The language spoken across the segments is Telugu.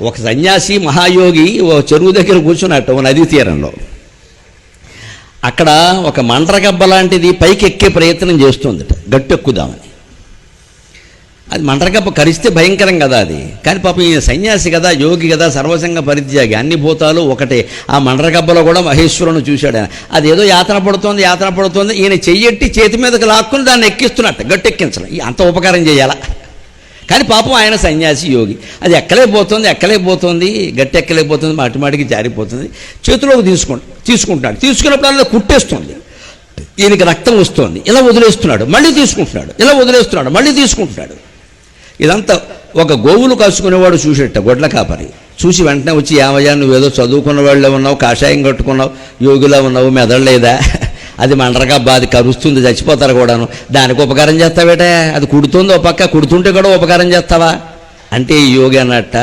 ఒక సన్యాసి మహాయోగి ఓ చెరువు దగ్గర కూర్చున్నట్టు ఓ నదీ తీరంలో. అక్కడ ఒక మండ్రగబ్బ లాంటిది పైకి ఎక్కే ప్రయత్నం చేస్తుందట, గట్టెక్కుదామని. అది మండ్రగబ్బ కరిస్తే భయంకరం కదా అది. కానీ పాపం ఈయన సన్యాసి కదా, యోగి కదా, సర్వసంగ పరిత్యాగి, అన్ని భూతాలు ఒకటే. ఆ మండ్రగబ్బలో కూడా మహేశ్వరుని చూశాడు ఆయన. అదేదో యాతన పడుతోంది. ఈయన చెయ్యెట్టి చేతి మీదకి లాక్కుని దాన్ని ఎక్కిస్తున్నట్టు, గట్టెక్కించడం. అంత ఉపకారం చేయాలా? కానీ పాపం ఆయన సన్యాసి యోగి. అది ఎక్కలేకపోతుంది, గట్టి ఎక్కలేకపోతుంది, మాటిమాటికి జారిపోతుంది. చేతిలోకి తీసుకుంటున్నాడు. తీసుకున్నప్పుడు కుట్టేస్తుంది. ఈయనకి రక్తం వస్తుంది, ఇలా వదిలేస్తున్నాడు, మళ్ళీ తీసుకుంటున్నాడు, ఇలా వదిలేస్తున్నాడు, మళ్ళీ తీసుకుంటున్నాడు. ఇదంతా ఒక గోవులు కాసుకునేవాడు చూసేట, గొడ్ల కాపరి చూసి వెంటనే వచ్చి, ఏమయ్యా నువ్వేదో చదువుకున్న వాళ్ళే ఉన్నావు, కాషాయం కట్టుకున్నావు, యోగిలా ఉన్నావు, మెదడలేదా? అది మండ్రగబ్బ, అది కరుస్తుంది, చచ్చిపోతారు కూడాను, దానికి ఉపకారం చేస్తావేట? అది కుడుతుంది ఓ పక్క, కుడుతుంటే కూడా ఉపకారం చేస్తావా అంటే ఈ యోగి అన్నట్ట,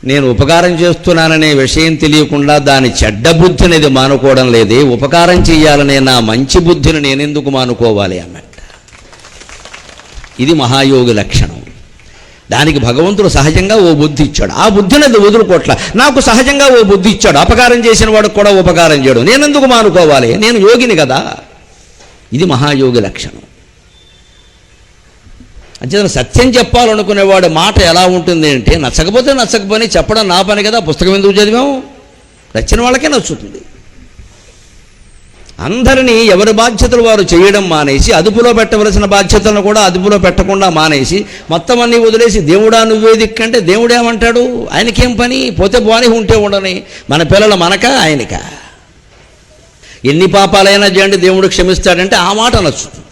నేను ఉపకారం చేస్తున్నాననే విషయం తెలియకుండా దాని చెడ్డ బుద్ధి అనేది మానుకోవడం లేదే, ఉపకారం చేయాలనే నా మంచి బుద్ధిని నేనెందుకు మానుకోవాలి అన్నట్ట. ఇది మహాయోగి లక్షణం. దానికి భగవంతుడు సహజంగా ఓ బుద్ధి ఇచ్చాడు. ఆ బుద్ధిని అది వదులుకోట్ల. నాకు సహజంగా ఓ బుద్ధి ఇచ్చాడు, అపకారం చేసిన వాడికి కూడా ఉపకారం చేయడం, నేనెందుకు మానుకోవాలి, నేను యోగిని కదా. ఇది మహాయోగి లక్షణం. అంచేత సత్యం చెప్పాలనుకునేవాడు మాట ఎలా ఉంటుంది అంటే, నచ్చకపోతే చెప్పడం నా పని కదా, పుస్తకం ఎందుకు చదివాము, నచ్చిన వాళ్ళకే నచ్చుతుంది. అందరినీ ఎవరి బాధ్యతలు వారు చేయడం మానేసి, అదుపులో పెట్టవలసిన బాధ్యతలను కూడా అదుపులో పెట్టకుండా మానేసి, మొత్తం అన్నీ వదిలేసి దేవుడా నువ్వే దిక్కంటే దేవుడేమంటాడు? ఆయనకేం పని? పోతే పోనీ, ఉంటే ఉండని. మన పిల్లలు మనకా ఆయనకా? ఎన్ని పాపాలైనా చేయండి దేవుడు క్షమిస్తాడంటే ఆ మాట నచ్చుతుంది.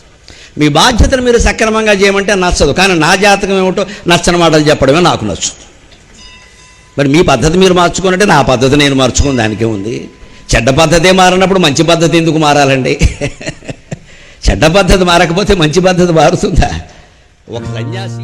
మీ బాధ్యతను మీరు సక్రమంగా చేయమంటే నచ్చదు. కానీ నా జాతకం ఏమిటో నచ్చని మాటలు చెప్పడమే నాకు నచ్చుతుంది. మరి మీ పద్ధతి మీరు మార్చుకోనంటే నా పద్ధతి నేను మార్చుకుని దానికే ఉంది. చెడ్డ పద్ధతే మారినప్పుడు మంచి పద్ధతి ఎందుకు మారాలండి? చెడ్డ పద్ధతి మారకపోతే మంచి పద్ధతి మారుతుందా? ఒక సన్యాసి